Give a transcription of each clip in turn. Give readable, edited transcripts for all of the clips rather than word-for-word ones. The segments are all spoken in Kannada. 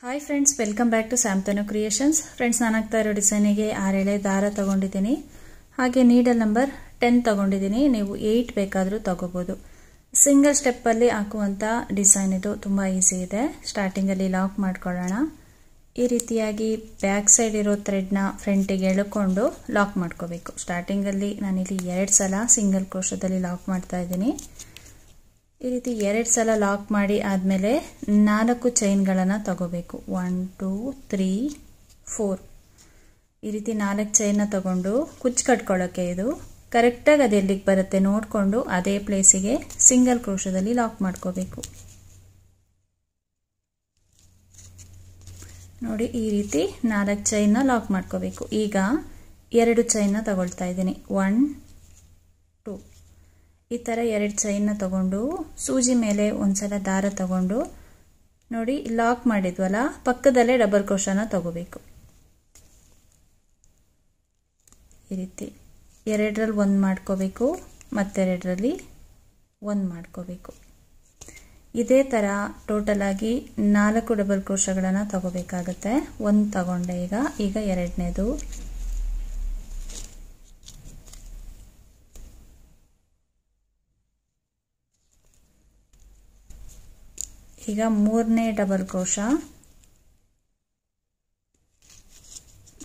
Hi friends, welcome back to Samtanu creations. Friends, ನಾನು ಆಗ್ತಾ ಇರೋ ಡಿಸೈನಿಗೆ 6 ಎಳೆ ದಾರ ತಗೊಂಡಿದ್ದೀನಿ. ಹಾಗೆ ನೀಡಲ್ ನಂಬರ್ 10 ತಗೊಂಡಿದ್ದೀನಿ. ನೀವು 8 ಬೇಕಾದರೂ ತಗೋಬಹುದು. ಸಿಂಗಲ್ ಸ್ಟೆಪ್ಪಲ್ಲಿ ಹಾಕುವಂಥ ಡಿಸೈನ್ ಇದು. ತುಂಬ ಈಸಿ ಇದೆ. ಸ್ಟಾರ್ಟಿಂಗಲ್ಲಿ ಲಾಕ್ ಮಾಡ್ಕೊಳ್ಳೋಣ. ಈ ರೀತಿಯಾಗಿ ಬ್ಯಾಕ್ ಸೈಡ್ ಇರೋ ಥ್ರೆಡ್ನ ಫ್ರಂಟಿಗೆ ಎಳ್ಕೊಂಡು ಲಾಕ್ ಮಾಡ್ಕೋಬೇಕು. ಸ್ಟಾರ್ಟಿಂಗಲ್ಲಿ ನಾನಿಲ್ಲಿ 2 ಸಲ ಸಿಂಗಲ್ ಕ್ರೋಶದಲ್ಲಿ ಲಾಕ್ ಮಾಡ್ತಾ ಇದ್ದೀನಿ. ಈ ರೀತಿ 2 ಸಲ ಲಾಕ್ ಮಾಡಿ ಆದಮೇಲೆ 4 ಚೈನ್ಗಳನ್ನು ತಗೋಬೇಕು. 1 2 3 4 ಈ ರೀತಿ 4 ಚೈನ್ನ ತಗೊಂಡು ಕುಚ್ಚು ಕಟ್ಕೊಳ್ಳೋಕ್ಕೆ ಇದು ಕರೆಕ್ಟಾಗಿ ಅದು ಎಲ್ಲಿಗೆ ಬರುತ್ತೆ ನೋಡಿಕೊಂಡು ಅದೇ ಪ್ಲೇಸಿಗೆ ಸಿಂಗಲ್ ಕ್ರೋಶದಲ್ಲಿ ಲಾಕ್ ಮಾಡ್ಕೋಬೇಕು. ನೋಡಿ, ಈ ರೀತಿ 4 ಚೈನ್ನ ಲಾಕ್ ಮಾಡ್ಕೋಬೇಕು. ಈಗ 2 ಚೈನ್ನ ತಗೊಳ್ತಾ ಇದ್ದೀನಿ. 1 2 ಈ ಥರ 2 ಚೈನ್ನ ತಗೊಂಡು ಸೂಜಿ ಮೇಲೆ ಒಂದ್ಸಲ ದಾರ ತಗೊಂಡು ನೋಡಿ ಲಾಕ್ ಮಾಡಿದ್ವಲ್ಲ, ಪಕ್ಕದಲ್ಲೇ ಡಬಲ್ ಕ್ರೋಶನ ತಗೋಬೇಕು. ಈ ರೀತಿ 2ರಲ್ಲಿ 1 ಮಾಡ್ಕೋಬೇಕು, ಮತ್ತೆರಡರಲ್ಲಿ 1 ಮಾಡ್ಕೋಬೇಕು. ಇದೇ ಥರ ಟೋಟಲ್ ಆಗಿ 4 ಡಬಲ್ ಕ್ರೋಶಗಳನ್ನು ತಗೋಬೇಕಾಗತ್ತೆ. 1 ತಗೊಂಡೆ. ಈಗ ಎರಡನೇದು, ಈಗ 3ನೇ ಡಬಲ್ ಕ್ರೋಶ,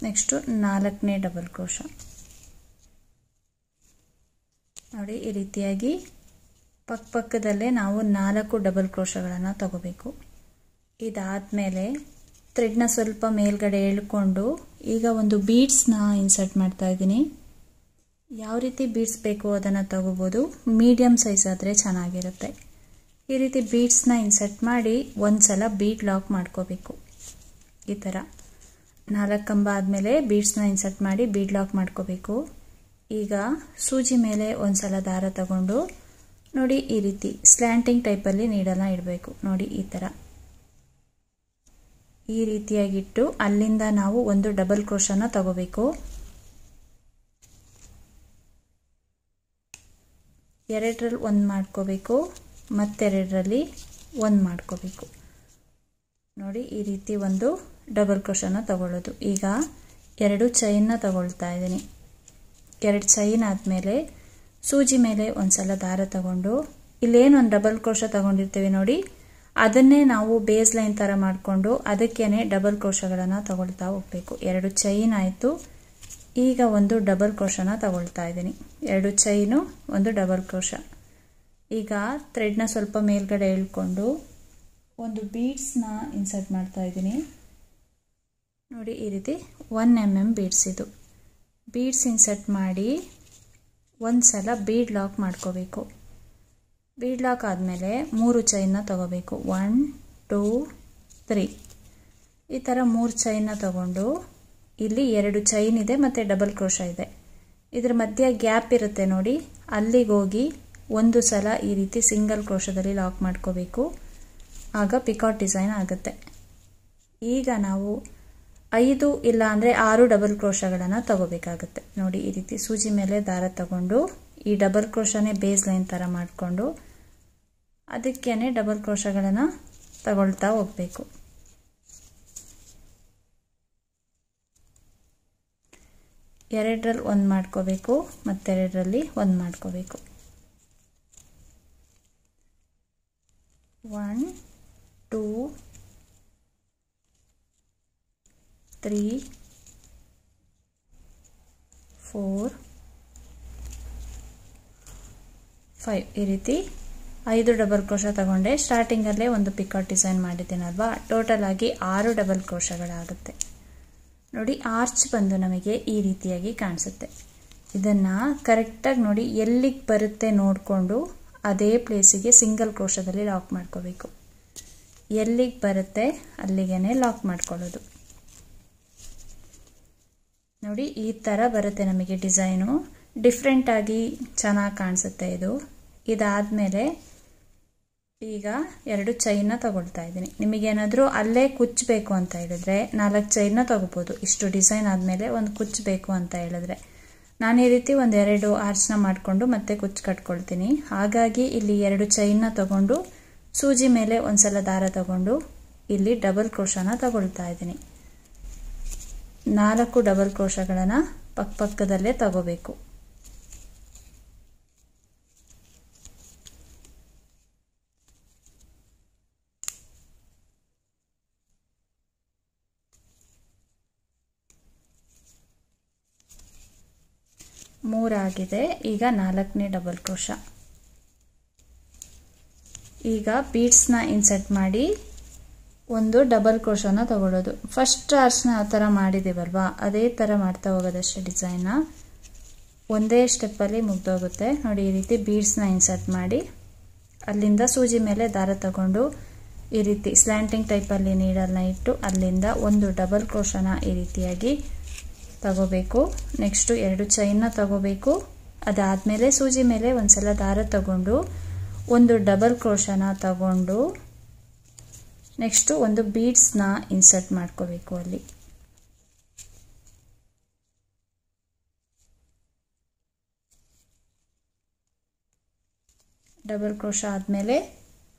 ನೆಕ್ಸ್ಟ್ 4ನೇ ಡಬಲ್ ಕ್ರೋಶ. ನೋಡಿ, ಈ ರೀತಿಯಾಗಿ ಪಕ್ಕದಲ್ಲೇ ನಾವು 4 ಡಬಲ್ ಕ್ರೋಶಗಳನ್ನು ತಗೋಬೇಕು. ಇದಾದ್ಮೇಲೆ ಥ್ರೆಡ್ನ ಸ್ವಲ್ಪ ಮೇಲ್ಗಡೆ ಎಳ್ಕೊಂಡು ಈಗ ಒಂದು ಬೀಡ್ಸ್ನ ಇನ್ಸರ್ಟ್ ಮಾಡ್ತಾ ಇದ್ದೀನಿ. ಯಾವ ರೀತಿ ಬೀಡ್ಸ್ ಬೇಕು ಅದನ್ನು ತಗೋಬೋದು. ಮೀಡಿಯಂ ಸೈಜ್ ಆದರೆ ಚೆನ್ನಾಗಿರುತ್ತೆ. ಈ ರೀತಿ ಬೀಡ್ಸ್ನ ಇನ್ಸರ್ಟ್ ಮಾಡಿ ಒಂದ್ಸಲ ಬೀಡ್ ಲಾಕ್ ಮಾಡ್ಕೋಬೇಕು. ಈ ಥರ 4 ಕಂಬ ಆದಮೇಲೆ ಬೀಡ್ಸ್ನ ಇನ್ಸರ್ಟ್ ಮಾಡಿ ಬೀಡ್ ಲಾಕ್ ಮಾಡ್ಕೋಬೇಕು. ಈಗ ಸೂಜಿ ಮೇಲೆ ಒಂದ್ಸಲ ದಾರ ತಗೊಂಡು ನೋಡಿ ಈ ರೀತಿ ಸ್ಲ್ಯಾಂಟಿಂಗ್ ಟೈಪಲ್ಲಿ ನೀಡಲ್ನ ಇಡಬೇಕು. ನೋಡಿ, ಈ ಥರ ಈ ರೀತಿಯಾಗಿಟ್ಟು ಅಲ್ಲಿಂದ ನಾವು ಒಂದು ಡಬಲ್ ಕ್ರೋಶನ ತಗೋಬೇಕು. 2ರಲ್ಲಿ 1 ಮಾಡ್ಕೋಬೇಕು, ಮತ್ತೆರಡರಲ್ಲಿ 1 ಮಾಡ್ಕೋಬೇಕು. ನೋಡಿ, ಈ ರೀತಿ ಒಂದು ಡಬಲ್ ಕ್ರೋಶನ ತಗೊಳ್ಳೋದು. ಈಗ 2 ಚೈನ್ನ ತಗೊಳ್ತಾ ಇದ್ದೀನಿ. 2 ಚೈನ್ ಆದಮೇಲೆ ಸೂಜಿ ಮೇಲೆ ಒಂದ್ಸಲ ದಾರ ತಗೊಂಡು ಇಲ್ಲೇನು ಒಂದು ಡಬಲ್ ಕ್ರೋಶ ತಗೊಂಡಿರ್ತೀವಿ ನೋಡಿ, ಅದನ್ನೇ ನಾವು ಬೇಸ್ ಲೈನ್ ಥರ ಮಾಡಿಕೊಂಡು ಅದಕ್ಕೇನೆ ಡಬಲ್ ಕ್ರೋಶಗಳನ್ನು ತಗೊಳ್ತಾ ಹೋಗ್ಬೇಕು. 2 ಚೈನ್ ಆಯಿತು. ಈಗ ಒಂದು ಡಬಲ್ ಕ್ರೋಶನ ತಗೊಳ್ತಾ ಇದ್ದೀನಿ. 2 ಚೈನು, ಒಂದು ಡಬಲ್ ಕ್ರೋಶ. ಈಗ ಥ್ರೆಡ್ನ ಸ್ವಲ್ಪ ಮೇಲ್ಗಡೆ ಎಳ್ಕೊಂಡು ಒಂದು ಬೀಡ್ಸ್ನ ಇನ್ಸರ್ಟ್ ಮಾಡ್ತಾ ಇದ್ದೀನಿ. ನೋಡಿ, ಈ ರೀತಿ 1 mm ಬೀಡ್ಸ್ ಇದು. ಬೀಡ್ಸ್ ಇನ್ಸರ್ಟ್ ಮಾಡಿ ಒಂದ್ಸಲ ಬೀಡ್ ಲಾಕ್ ಮಾಡ್ಕೋಬೇಕು. ಬೀಡ್ ಲಾಕ್ ಆದಮೇಲೆ 3 ಚೈನ್ನ ತಗೋಬೇಕು. 1 2 3 ಈ ಥರ 3 ಚೈನ್ನ ತಗೊಂಡು ಇಲ್ಲಿ 2 ಚೈನ್ ಇದೆ ಮತ್ತು ಡಬಲ್ ಕ್ರೋಶ ಇದೆ. ಇದ್ರ ಮಧ್ಯೆ ಗ್ಯಾಪ್ ಇರುತ್ತೆ ನೋಡಿ, ಅಲ್ಲಿಗೆ ಹೋಗಿ ಒಂದು ಸಲ ಈ ರೀತಿ ಸಿಂಗಲ್ ಕ್ರೋಶದಲ್ಲಿ ಲಾಕ್ ಮಾಡ್ಕೋಬೇಕು. ಆಗ ಪಿಕಾಟ್ ಡಿಸೈನ್ ಆಗುತ್ತೆ. ಈಗ ನಾವು 5 ಇಲ್ಲ ಅಂದರೆ 6 ಡಬಲ್ ಕ್ರೋಶಗಳನ್ನು ತಗೋಬೇಕಾಗುತ್ತೆ. ನೋಡಿ, ಈ ರೀತಿ ಸೂಜಿ ಮೇಲೆ ದಾರ ತಗೊಂಡು ಈ ಡಬಲ್ ಕ್ರೋಶನೇ ಬೇಸ್ ಲೈನ್ ಥರ ಮಾಡಿಕೊಂಡು ಅದಕ್ಕೇನೆ ಡಬಲ್ ಕ್ರೋಶಗಳನ್ನು ತಗೊಳ್ತಾ ಹೋಗಬೇಕು. ಎರಡರಲ್ಲಿ 1 ಮಾಡ್ಕೋಬೇಕು, ಮತ್ತೆರಡರಲ್ಲಿ 1 ಮಾಡ್ಕೋಬೇಕು. 1 2 3 4 5 ಈ ರೀತಿ 5 ಡಬಲ್ ಕ್ರೋಶ ತಗೊಂಡೆ. ಸ್ಟಾರ್ಟಿಂಗಲ್ಲೇ ಒಂದು ಪಿಕಾಟ್ ಡಿಸೈನ್ ಮಾಡಿದ್ದೀನಲ್ವಾ, ಟೋಟಲ್ ಆಗಿ 6 ಡಬಲ್ ಕ್ರೋಶಗಳಾಗುತ್ತೆ. ನೋಡಿ, ಆರ್ಚ್ ಬಂದು ನಮಗೆ ಈ ರೀತಿಯಾಗಿ ಕಾಣಿಸುತ್ತೆ. ಇದನ್ನು ಕರೆಕ್ಟಾಗಿ ನೋಡಿ ಎಲ್ಲಿಗೆ ಬರುತ್ತೆ ನೋಡಿಕೊಂಡು ಅದೇ ಪ್ಲೇಸಿಗೆ ಸಿಂಗಲ್ ಕ್ರೋಶದಲ್ಲಿ ಲಾಕ್ ಮಾಡ್ಕೋಬೇಕು. ಎಲ್ಲಿಗೆ ಬರುತ್ತೆ ಅಲ್ಲಿಗೆ ಲಾಕ್ ಮಾಡ್ಕೊಳ್ಳೋದು. ನೋಡಿ, ಈ ಥರ ಬರುತ್ತೆ ನಮಗೆ ಡಿಸೈನು. ಡಿಫ್ರೆಂಟಾಗಿ ಚೆನ್ನಾಗಿ ಕಾಣಿಸುತ್ತೆ ಇದು. ಇದಾದಮೇಲೆ ಈಗ 2 ಚೈನ್ನ ತಗೊಳ್ತಾ ಇದ್ದೀನಿ. ನಿಮಗೇನಾದರೂ ಅಲ್ಲೇ ಕುಚ್ಚಬೇಕು ಅಂತ ಹೇಳಿದ್ರೆ 4 ಚೈನ್ನ ತಗೋಬೋದು. ಇಷ್ಟು ಡಿಸೈನ್ ಆದಮೇಲೆ ಒಂದು ಕುಚ್ಚಬೇಕು ಅಂತ ಹೇಳಿದ್ರೆ ನಾನು ಈ ರೀತಿ 1-2 ಆರ್ಚ್ನ ಮಾಡಿಕೊಂಡು ಮತ್ತೆ ಕುಚ್ಚು ಕಟ್ಕೊಳ್ತೀನಿ. ಹಾಗಾಗಿ ಇಲ್ಲಿ 2 ಚೈನ್ನ ತಗೊಂಡು ಸೂಜಿ ಮೇಲೆ ಒಂದ್ಸಲ ದಾರ ತಗೊಂಡು ಇಲ್ಲಿ ಡಬಲ್ ಕ್ರೋಶನ ತಗೊಳ್ತಾ ಇದ್ದೀನಿ. 4 ಡಬಲ್ ಕ್ರೋಶಗಳನ್ನು ಪಕ್ಕದಲ್ಲೇ ತಗೋಬೇಕು. ಮೂರಾಗಿದೆ. ಈಗ 4ನೇ ಡಬಲ್ ಕ್ರೋಶ. ಈಗ ಬೀಡ್ಸ್ನ ಇನ್ಸರ್ಟ್ ಮಾಡಿ ಒಂದು ಡಬಲ್ ಕ್ರೋಶನ ತಗೊಳ್ಳೋದು. ಫಸ್ಟ್ ಆರ್ಚ್ನ ಆ ಥರ ಮಾಡಿದ್ದೀವಲ್ವಾ, ಅದೇ ಥರ ಮಾಡ್ತಾ ಹೋಗೋದಷ್ಟೇ. ಡಿಸೈನ್ನ ಒಂದೇ ಸ್ಟೆಪ್ಪಲ್ಲಿ ಮುಗ್ದೋಗುತ್ತೆ ನೋಡಿ. ಈ ರೀತಿ ಬೀಡ್ಸ್ನ ಇನ್ಸರ್ಟ್ ಮಾಡಿ ಅಲ್ಲಿಂದ ಸೂಜಿ ಮೇಲೆ ದಾರ ತಗೊಂಡು ಈ ರೀತಿ ಸ್ಲ್ಯಾಂಟಿಂಗ್ ಟೈಪಲ್ಲಿ ನೀಡಲ್ನ ಇಟ್ಟು ಅಲ್ಲಿಂದ ಒಂದು ಡಬಲ್ ಕ್ರೋಶನ ಈ ರೀತಿಯಾಗಿ ತಗೋಬೇಕು. ನೆಕ್ಸ್ಟು 2 ಚೈನ್ನ ತಗೋಬೇಕು. ಅದಾದಮೇಲೆ ಸೂಜಿ ಮೇಲೆ ಒಂದ್ಸಲ ದಾರ ತಗೊಂಡು ಒಂದು ಡಬಲ್ ಕ್ರೋಶನ ತಗೊಂಡು ನೆಕ್ಸ್ಟು ಒಂದು ಬೀಡ್ಸ್ನ ಇನ್ಸರ್ಟ್ ಮಾಡ್ಕೋಬೇಕು. ಅಲ್ಲಿ ಡಬಲ್ ಕ್ರೋಶ ಆದಮೇಲೆ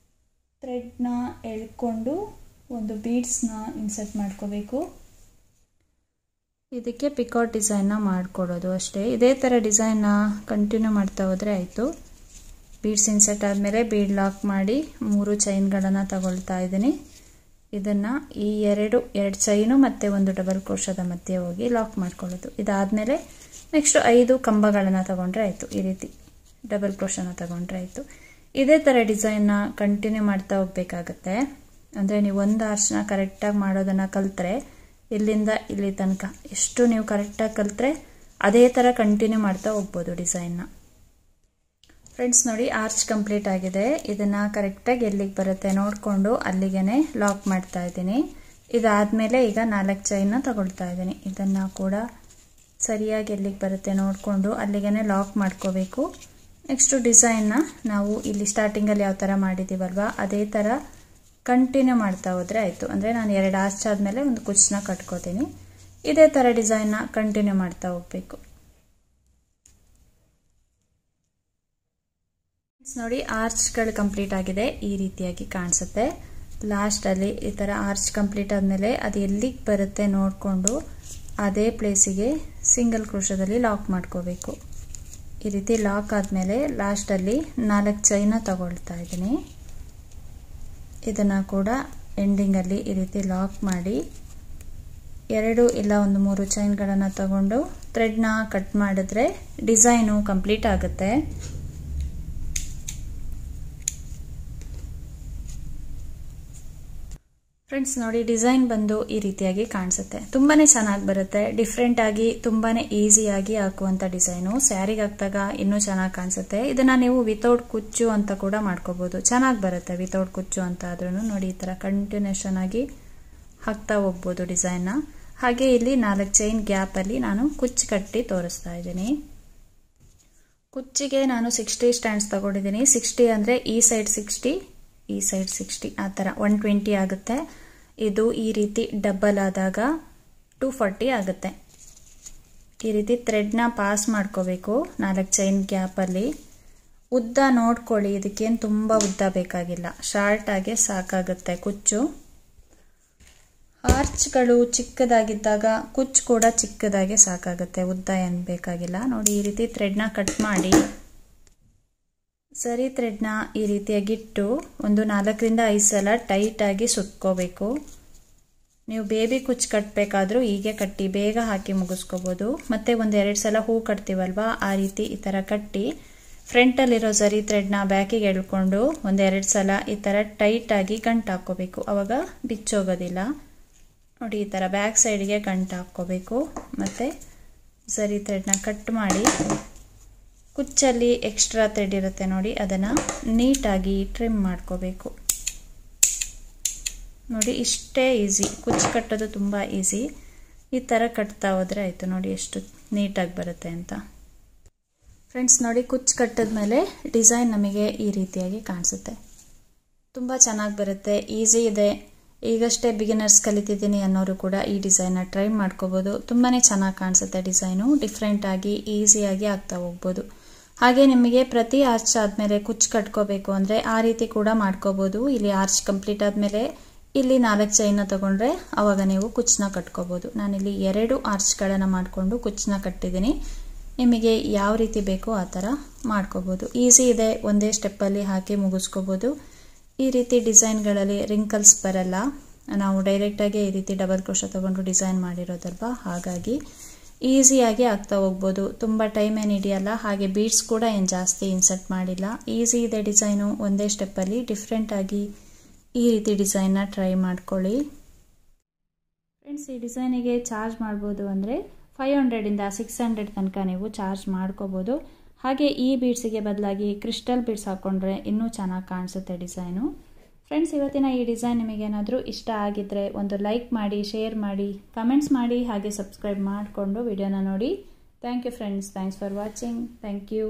ಥ್ರೆಡ್ನ ಎಳ್ಕೊಂಡು ಒಂದು ಬೀಡ್ಸ್ನ ಇನ್ಸರ್ಟ್ ಮಾಡ್ಕೋಬೇಕು. ಇದಕ್ಕೆ ಪಿಕಾಟ್ ಡಿಸೈನ್ನ ಮಾಡಿಕೊಡೋದು ಅಷ್ಟೇ. ಇದೇ ಥರ ಡಿಸೈನ್ನ ಕಂಟಿನ್ಯೂ ಮಾಡ್ತಾ ಹೋದರೆ ಆಯಿತು. ಬೀಡ್ಸ್ ಇನ್ಸರ್ಟ್ ಆದಮೇಲೆ ಬೀಡ್ ಲಾಕ್ ಮಾಡಿ 3 ಚೈನ್ಗಳನ್ನು ತಗೊಳ್ತಾ ಇದ್ದೀನಿ. ಇದನ್ನು ಈ ಎರಡು ಚೈನು ಮತ್ತು ಒಂದು ಡಬಲ್ ಕ್ರೋಶದ ಮಧ್ಯೆ ಹೋಗಿ ಲಾಕ್ ಮಾಡ್ಕೊಳ್ಳೋದು. ಇದಾದಮೇಲೆ ನೆಕ್ಸ್ಟ್ 5 ಕಂಬಗಳನ್ನು ತಗೊಂಡ್ರೆ ಆಯಿತು. ಈ ರೀತಿ ಡಬಲ್ ಕ್ರೋಶನ ತಗೊಂಡ್ರೆ ಆಯಿತು. ಇದೇ ಥರ ಡಿಸೈನ್ನ ಕಂಟಿನ್ಯೂ ಮಾಡ್ತಾ ಹೋಗ್ಬೇಕಾಗತ್ತೆ. ಅಂದರೆ ನೀವು ಒಂದು ಆರ್ಚ್ನ ಕರೆಕ್ಟಾಗಿ ಮಾಡೋದನ್ನು ಕಲಿತ್ರೆ ಇಲ್ಲಿಂದ ಇಲ್ಲಿ ತನಕ ಎಷ್ಟು ನೀವು ಕರೆಕ್ಟಾಗಿ ಕಲಿತ್ರೆ ಅದೇ ಥರ ಕಂಟಿನ್ಯೂ ಮಾಡ್ತಾ ಹೋಗ್ಬೋದು ಡಿಸೈನ್ನ. ಫ್ರೆಂಡ್ಸ್ ನೋಡಿ, ಆರ್ಚ್ ಕಂಪ್ಲೀಟ್ ಆಗಿದೆ. ಇದನ್ನು ಕರೆಕ್ಟಾಗಿ ಎಲ್ಲಿಗೆ ಬರುತ್ತೆ ನೋಡಿಕೊಂಡು ಅಲ್ಲಿಗೆ ಲಾಕ್ ಮಾಡ್ತಾ ಇದ್ದೀನಿ. ಇದಾದಮೇಲೆ ಈಗ 4 ಚೈನ್ನ ತಗೊಳ್ತಾ ಇದ್ದೀನಿ. ಇದನ್ನು ಕೂಡ ಸರಿಯಾಗಿ ಎಲ್ಲಿಗೆ ಬರುತ್ತೆ ನೋಡಿಕೊಂಡು ಅಲ್ಲಿಗೆ ಲಾಕ್ ಮಾಡ್ಕೋಬೇಕು. ನೆಕ್ಸ್ಟು ಡಿಸೈನ್ನ ನಾವು ಇಲ್ಲಿ ಸ್ಟಾರ್ಟಿಂಗಲ್ಲಿ ಯಾವ ಥರ ಮಾಡಿದ್ದೀವಲ್ವ ಅದೇ ಥರ ಕಂಟಿನ್ಯೂ ಮಾಡ್ತಾ ಹೋದರೆ ಆಯಿತು. ಅಂದರೆ ನಾನು 2 ಆರ್ಚ್ ಆದಮೇಲೆ ಒಂದು ಕುಚ್ಚನ್ನ ಕಟ್ಕೋತೀನಿ. ಇದೇ ಥರ ಡಿಸೈನ್ನ ಕಂಟಿನ್ಯೂ ಮಾಡ್ತಾ ಹೋಗಬೇಕು. ನೋಡಿ, ಆರ್ಚ್ಗಳು ಕಂಪ್ಲೀಟ್ ಆಗಿದೆ. ಈ ರೀತಿಯಾಗಿ ಕಾಣಿಸುತ್ತೆ. ಲಾಸ್ಟಲ್ಲಿ ಈ ಥರ ಆರ್ಚ್ ಕಂಪ್ಲೀಟ್ ಆದಮೇಲೆ ಅದು ಎಲ್ಲಿಗೆ ಬರುತ್ತೆ ನೋಡಿಕೊಂಡು ಅದೇ ಪ್ಲೇಸಿಗೆ ಸಿಂಗಲ್ ಕ್ರೋಶದಲ್ಲಿ ಲಾಕ್ ಮಾಡ್ಕೋಬೇಕು. ಈ ರೀತಿ ಲಾಕ್ ಆದಮೇಲೆ ಲಾಸ್ಟಲ್ಲಿ 4 ಚೈನ ತಗೊಳ್ತಾ ಇದ್ದೀನಿ. ಇದನ್ನು ಕೂಡ ಎಂಡಿಂಗಲ್ಲಿ ಈ ರೀತಿ ಲಾಕ್ ಮಾಡಿ 2 ಇಲ್ಲ ಒಂದು 3 ಚೈನ್ಗಳನ್ನು ತಗೊಂಡು ಥ್ರೆಡ್ನ ಕಟ್ ಮಾಡಿದ್ರೆ ಡಿಸೈನು ಕಂಪ್ಲೀಟ್ ಆಗುತ್ತೆ. ಫ್ರೆಂಡ್ಸ್ ನೋಡಿ, ಡಿಸೈನ್ ಬಂದು ಈ ರೀತಿಯಾಗಿ ಕಾಣಿಸುತ್ತೆ. ತುಂಬಾ ಚೆನ್ನಾಗಿ ಬರುತ್ತೆ. ಡಿಫ್ರೆಂಟ್ ಆಗಿ ತುಂಬಾ ಈಸಿಯಾಗಿ ಹಾಕುವಂಥ ಡಿಸೈನು. ಸ್ಯಾರಿಗೆ ಹಾಕಿದಾಗ ಇನ್ನೂ ಚೆನ್ನಾಗಿ ಕಾಣಿಸುತ್ತೆ. ಇದನ್ನು ನೀವು ವಿತೌಟ್ ಕುಚ್ಚು ಅಂತ ಕೂಡ ಮಾಡ್ಕೋಬೋದು. ಚೆನ್ನಾಗಿ ಬರುತ್ತೆ ವಿತೌಟ್ ಕುಚ್ಚು ಅಂತ ಆದ್ರೂ. ನೋಡಿ, ಈ ಥರ ಕಂಟಿನ್ಯೂಷನ್ ಆಗಿ ಹಾಕ್ತಾ ಹೋಗ್ಬೋದು ಡಿಸೈನ್ನ. ಹಾಗೆ ಇಲ್ಲಿ 4 ಚೈನ್ ಗ್ಯಾಪಲ್ಲಿ ನಾನು ಕುಚ್ಚು ಕಟ್ಟಿ ತೋರಿಸ್ತಾ ಇದ್ದೀನಿ. ಕುಚ್ಚಿಗೆ ನಾನು 60 ಸ್ಟ್ಯಾಂಡ್ಸ್ ತಗೊಂಡಿದ್ದೀನಿ. 60 ಅಂದರೆ ಈ ಸೈಡ್ 60 ಈ ಸೈಡ್ 60 ಆ ಥರ 120 ಆಗುತ್ತೆ. ಇದು ಈ ರೀತಿ ಡಬಲ್ ಆದಾಗ 240 ಆಗುತ್ತೆ. ಈ ರೀತಿ ಥ್ರೆಡ್ನ ಪಾಸ್ ಮಾಡ್ಕೋಬೇಕು 4 ಚೈನ್ ಗ್ಯಾಪಲ್ಲಿ. ಉದ್ದ ನೋಡ್ಕೊಳ್ಳಿ, ಇದಕ್ಕೇನು ತುಂಬ ಉದ್ದ ಬೇಕಾಗಿಲ್ಲ, ಶಾರ್ಟ್ ಆಗಿ ಸಾಕಾಗುತ್ತೆ ಕುಚ್ಚು. ಆರ್ಚ್ಗಳು ಚಿಕ್ಕದಾಗಿದ್ದಾಗ ಕುಚ್ಚು ಕೂಡ ಚಿಕ್ಕದಾಗೆ ಸಾಕಾಗುತ್ತೆ, ಉದ್ದ ಏನು ಬೇಕಾಗಿಲ್ಲ. ನೋಡಿ, ಈ ರೀತಿ ಥ್ರೆಡ್ನ ಕಟ್ ಮಾಡಿ ಸರಿ ಥ್ರೆಡ್ನ ಈ ರೀತಿಯಾಗಿಟ್ಟು ಒಂದು 4 ರಿಂದ 5 ಸಲ ಟೈಟಾಗಿ ಸುತ್ಕೋಬೇಕು. ನೀವು ಬೇಬಿ ಕುಚ್ಚು ಕಟ್ಟಬೇಕಾದ್ರೂ ಹೀಗೆ ಕಟ್ಟಿ ಬೇಗ ಹಾಕಿ ಮುಗಿಸ್ಕೋಬೋದು. ಮತ್ತು ಒಂದು 2 ಸಲ ಹೂ ಕಟ್ತೀವಲ್ವಾ, ಆ ರೀತಿ ಈ ಥರ ಕಟ್ಟಿ ಫ್ರಂಟಲ್ಲಿರೋ ಸರಿ ಥ್ರೆಡ್ನ ಬ್ಯಾಕಿಗೆ ಎಳ್ಕೊಂಡು ಒಂದು 2 ಸಲ ಈ ಥರ ಟೈಟಾಗಿ ಗಂಟು ಹಾಕ್ಕೋಬೇಕು. ಆವಾಗ ಬಿಚ್ಚೋಗೋದಿಲ್ಲ. ನೋಡಿ, ಈ ಥರ ಬ್ಯಾಕ್ ಸೈಡ್ಗೆ ಗಂಟು ಹಾಕ್ಕೋಬೇಕು. ಮತ್ತು ಸರಿ ಥ್ರೆಡ್ನ ಕಟ್ ಮಾಡಿ ಕುಚ್ಚಲ್ಲಿ ಎಕ್ಸ್ಟ್ರಾ ಥ್ರೆಡ್ ಇರುತ್ತೆ ನೋಡಿ, ಅದನ್ನು ನೀಟಾಗಿ ಟ್ರಿಮ್ ಮಾಡ್ಕೋಬೇಕು. ನೋಡಿ, ಇಷ್ಟೇ ಈಸಿ. ಕುಚ್ಚು ಕಟ್ಟೋದು ತುಂಬ ಈಸಿ. ಈ ಥರ ಕಟ್ತಾ ಹೋದರೆ ಆಯಿತು. ನೋಡಿ ಎಷ್ಟು ನೀಟಾಗಿ ಬರುತ್ತೆ ಅಂತ. ಫ್ರೆಂಡ್ಸ್ ನೋಡಿ, ಕುಚ್ಚು ಕಟ್ಟಿದ್ಮೇಲೆ ಡಿಸೈನ್ ನಮಗೆ ಈ ರೀತಿಯಾಗಿ ಕಾಣಿಸುತ್ತೆ. ತುಂಬ ಚೆನ್ನಾಗಿ ಬರುತ್ತೆ, ಈಸಿ ಇದೆ. ಈಗಷ್ಟೇ ಬಿಗಿನರ್ಸ್ ಕಲಿತಿದ್ದೀನಿ ಅನ್ನೋರು ಕೂಡ ಈ ಡಿಸೈನ್ನ ಟ್ರೈ ಮಾಡ್ಕೋಬೋದು. ತುಂಬಾ ಚೆನ್ನಾಗಿ ಕಾಣಿಸುತ್ತೆ ಡಿಸೈನು. ಡಿಫ್ರೆಂಟಾಗಿ ಈಸಿಯಾಗಿ ಆಗ್ತಾ ಹೋಗ್ಬೋದು. ಹಾಗೆ ನಿಮಗೆ ಪ್ರತಿ ಆರ್ಚ್ ಆದಮೇಲೆ ಕುಚ್ಚು ಕಟ್ಕೋಬೇಕು ಅಂದರೆ ಆ ರೀತಿ ಕೂಡ ಮಾಡ್ಕೋಬೋದು. ಇಲ್ಲಿ ಆರ್ಚ್ ಕಂಪ್ಲೀಟ್ ಆದಮೇಲೆ ಇಲ್ಲಿ 4 ಚೈನ್ನ ತಗೊಂಡ್ರೆ ಆವಾಗ ನೀವು ಕುಚ್ಚನ್ನ ಕಟ್ಕೋಬಹುದು. ನಾನಿಲ್ಲಿ 2 ಆರ್ಚ್ಗಳನ್ನು ಮಾಡಿಕೊಂಡು ಕುಚ್ಚನ್ನ ಕಟ್ಟಿದ್ದೀನಿ. ನಿಮಗೆ ಯಾವ ರೀತಿ ಬೇಕೋ ಆ ಥರ ಮಾಡ್ಕೋಬಹುದು. ಈಸಿ ಇದೆ, ಒಂದೇ ಸ್ಟೆಪ್ಪಲ್ಲಿ ಹಾಕಿ ಮುಗಿಸ್ಕೋಬಹುದು. ಈ ರೀತಿ ಡಿಸೈನ್ಗಳಲ್ಲಿ ರಿಂಕಲ್ಸ್ ಬರಲ್ಲ. ನಾವು ಡೈರೆಕ್ಟಾಗಿ ಈ ರೀತಿ ಡಬಲ್ ಕ್ರೋಶೆ ತಗೊಂಡು ಡಿಸೈನ್ ಮಾಡಿರೋದಲ್ವಾ, ಹಾಗಾಗಿ ಈಸಿಯಾಗಿ ಆಗ್ತಾ ಹೋಗ್ಬೋದು. ತುಂಬ ಟೈಮ್ ಏನು ಹಿಡಿಯಲ್ಲ. ಹಾಗೆ ಬೀಡ್ಸ್ ಕೂಡ ಏನು ಜಾಸ್ತಿ ಇನ್ಸರ್ಟ್ ಮಾಡಿಲ್ಲ. ಈಸಿ ಇದೆ ಡಿಸೈನು. ಒಂದೇ ಸ್ಟೆಪ್ಪಲ್ಲಿ ಡಿಫ್ರೆಂಟಾಗಿ ಈ ರೀತಿ ಡಿಸೈನ್ನ ಟ್ರೈ ಮಾಡ್ಕೊಳ್ಳಿ. ಫ್ರೆಂಡ್ಸ್, ಈ ಡಿಸೈನಿಗೆ ಚಾರ್ಜ್ ಮಾಡ್ಬೋದು ಅಂದರೆ 500ಇಂದ 600 ತನಕ ನೀವು ಚಾರ್ಜ್ ಮಾಡ್ಕೋಬೋದು. ಹಾಗೆ ಈ ಬೀಡ್ಸಿಗೆ ಬದಲಾಗಿ ಕ್ರಿಸ್ಟಲ್ ಬೀಡ್ಸ್ ಹಾಕ್ಕೊಂಡ್ರೆ ಇನ್ನೂ ಚೆನ್ನಾಗಿ ಕಾಣಿಸುತ್ತೆ ಡಿಸೈನು. ಫ್ರೆಂಡ್ಸ್, ಇವತ್ತಿನ ಈ ಡಿಸೈನ್ ನಿಮಗೇನಾದರೂ ಇಷ್ಟ ಆಗಿದ್ದರೆ ಒಂದು ಲೈಕ್ ಮಾಡಿ, ಶೇರ್ ಮಾಡಿ, ಕಮೆಂಟ್ಸ್ ಮಾಡಿ, ಹಾಗೆ ಸಬ್ಸ್ಕ್ರೈಬ್ ಮಾಡಿಕೊಂಡು ವಿಡಿಯೋನ ನೋಡಿ. Thank you friends. Thanks for watching. Thank you.